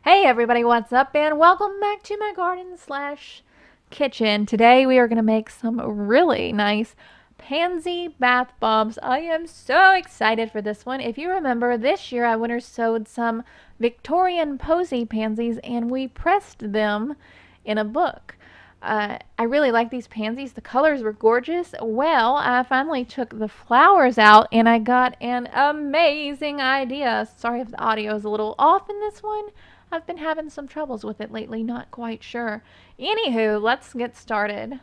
Hey everybody, what's up and welcome back to my garden slash kitchen. Today we are going to make some really nice pansy bath bombs. I am so excited for this one. If you remember, this year I winter sowed some Victorian posy pansies and we pressed them in a book. I really like these pansies. The colors were gorgeous. Well, I finally took the flowers out and I got an amazing idea. Sorry if the audio is a little off in this one. I've been having some troubles with it lately, not quite sure. Anywho, let's get started.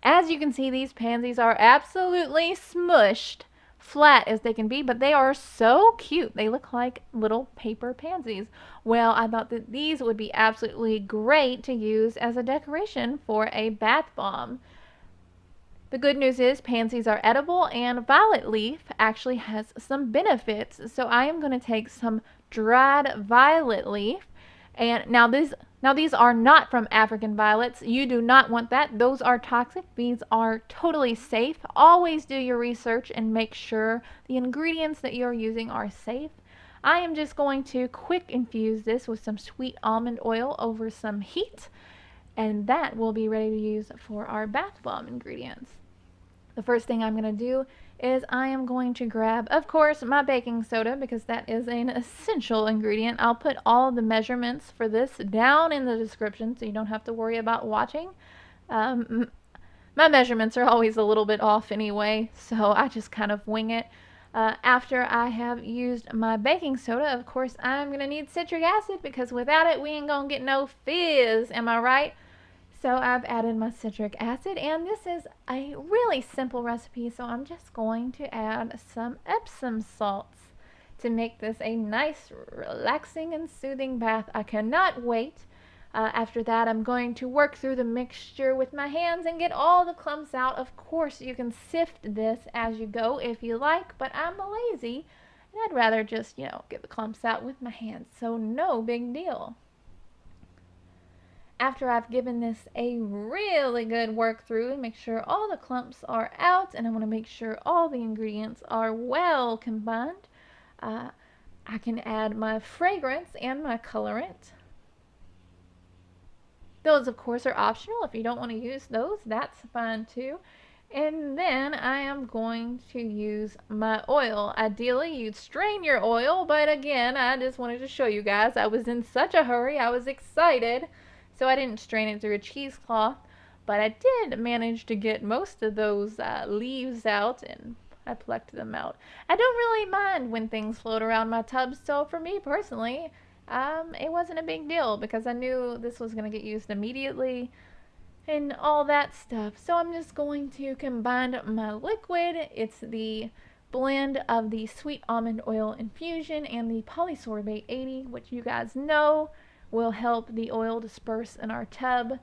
As you can see, these pansies are absolutely smushed, flat as they can be, but they are so cute. They look like little paper pansies. Well, I thought that these would be absolutely great to use as a decoration for a bath bomb. The good news is pansies are edible and violet leaf actually has some benefits. So I am going to take some dried violet leaf, and now these are not from African violets. You do not want that. Those are toxic. These are totally safe. Always do your research and make sure the ingredients that you're using are safe. I am just going to quick infuse this with some sweet almond oil over some heat, and that will be ready to use for our bath bomb ingredients. The first thing I'm going to do is I am going to grab, of course, my baking soda because that is an essential ingredient. I'll put all the measurements for this down in the description so you don't have to worry about watching. My measurements are always a little bit off anyway, so I just kind of wing it. After I have used my baking soda, of course, I'm going to need citric acid because without it, we ain't going to get no fizz. Am I right? So I've added my citric acid, and this is a really simple recipe, so I'm just going to add some epsom salts to make this a nice, relaxing, and soothing bath. I cannot wait. After that, I'm going to work through the mixture with my hands and get all the clumps out. Of course, you can sift this as you go if you like, but I'm lazy, and I'd rather just, get the clumps out with my hands, so no big deal. After I've given this a really good work through and make sure all the clumps are out, and I want to make sure all the ingredients are well combined, I can add my fragrance and my colorant. Those, of course, are optional. If you don't want to use those, that's fine too. And then I am going to use my oil. Ideally, you'd strain your oil, but again, I just wanted to show you guys. I was in such a hurry. I was excited. So I didn't strain it through a cheesecloth, but I did manage to get most of those leaves out, and I plucked them out. I don't really mind when things float around my tub, so for me personally, it wasn't a big deal because I knew this was going to get used immediately and all that stuff. So I'm just going to combine my liquid. It's the blend of the sweet almond oil infusion and the polysorbate 80, which you guys know will help the oil disperse in our tub.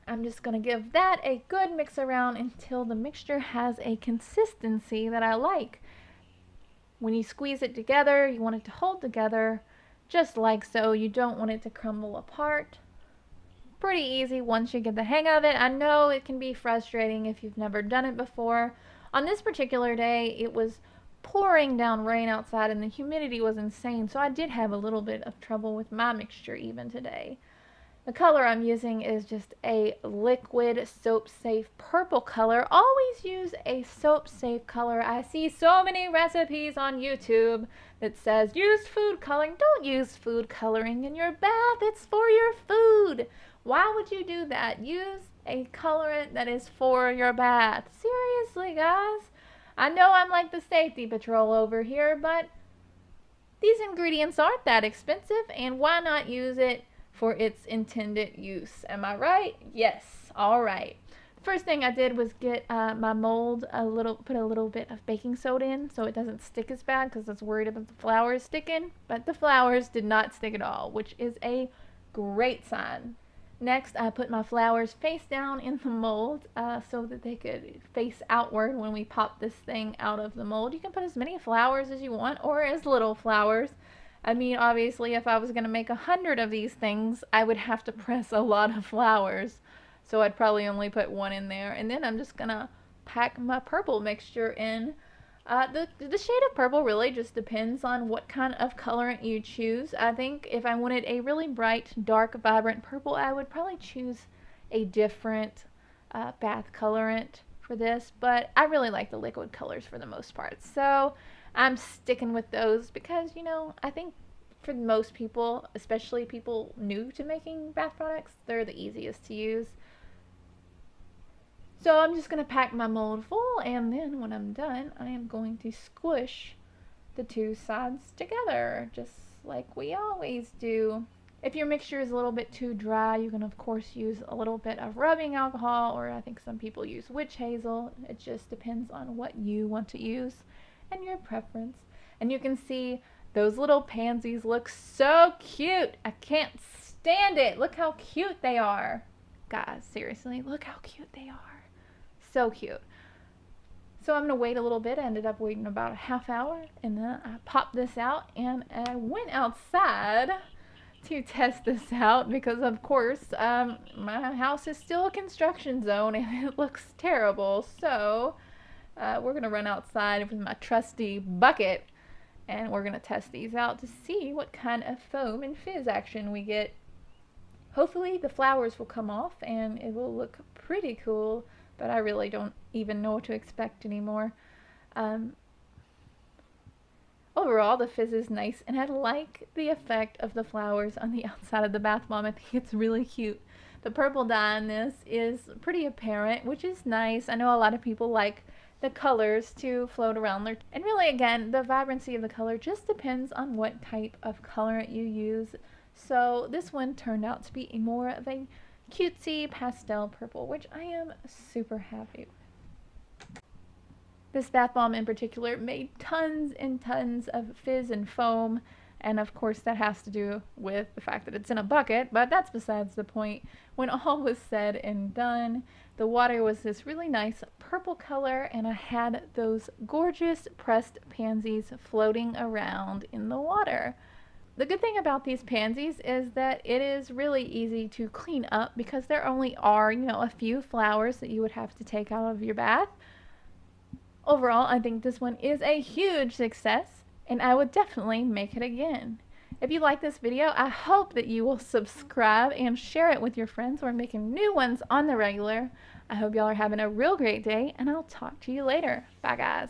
I'm just going to give that a good mix around until the mixture has a consistency that I like. When you squeeze it together, you want it to hold together just like so. You don't want it to crumble apart. Pretty easy once you get the hang of it. I know it can be frustrating if you've never done it before. On this particular day, it was pouring down rain outside and the humidity was insane, so I did have a little bit of trouble with my mixture even today. The color I'm using is just a liquid soap safe purple color. Always use a soap safe color. I see so many recipes on YouTube that says use food coloring. Don't use food coloring in your bath. It's for your food. Why would you do that? Use a colorant that is for your bath. Seriously, guys. I know I'm like the safety patrol over here, but these ingredients aren't that expensive, and why not use it for its intended use? Am I right? Yes. All right. The first thing I did was get my mold put a little bit of baking soda in so it doesn't stick as bad because I was worried about the flowers sticking, but the flowers did not stick at all, which is a great sign. Next, I put my flowers face down in the mold so that they could face outward when we pop this thing out of the mold. You can put as many flowers as you want or as little flowers. I mean, obviously, if I was going to make 100 of these things, I would have to press a lot of flowers. So I'd probably only put one in there. And then I'm just going to pack my purple mixture in. The shade of purple really just depends on what kind of colorant you choose. I think if I wanted a really bright, dark, vibrant purple, I would probably choose a different bath colorant for this, but I really like the liquid colors for the most part. So I'm sticking with those because, you know, I think for most people, especially people new to making bath products, they're the easiest to use. So I'm just going to pack my mold full, and then when I'm done, I am going to squish the two sides together, just like we always do. If your mixture is a little bit too dry, you can of course use a little bit of rubbing alcohol, or I think some people use witch hazel. It just depends on what you want to use and your preference. And you can see those little pansies look so cute. I can't stand it. Look how cute they are. Guys, seriously, look how cute they are. So cute. So I'm going to wait a little bit. I ended up waiting about a half hour, and then I popped this out, and I went outside to test this out because, of course, my house is still a construction zone and it looks terrible. So we're going to run outside with my trusty bucket, and we're going to test these out to see what kind of foam and fizz action we get. Hopefully the flowers will come off and it will look pretty cool, but I really don't even know what to expect anymore. Overall, the fizz is nice, and I like the effect of the flowers on the outside of the bath bomb. I think it's really cute. The purple dye in this is pretty apparent, which is nice. I know a lot of people like the colors to float around there. And really, again, the vibrancy of the color just depends on what type of colorant you use. So this one turned out to be more of a cutesy pastel purple, which I am super happy with. This bath bomb in particular made tons and tons of fizz and foam, and of course that has to do with the fact that it's in a bucket, but that's besides the point. When all was said and done, the water was this really nice purple color, and I had those gorgeous pressed pansies floating around in the water. The good thing about these pansies is that it is really easy to clean up because there only are, you know, a few flowers that you would have to take out of your bath. Overall, I think this one is a huge success, and I would definitely make it again. If you like this video, I hope that you will subscribe and share it with your friends. We're making new ones on the regular. I hope y'all are having a real great day, and I'll talk to you later. Bye, guys.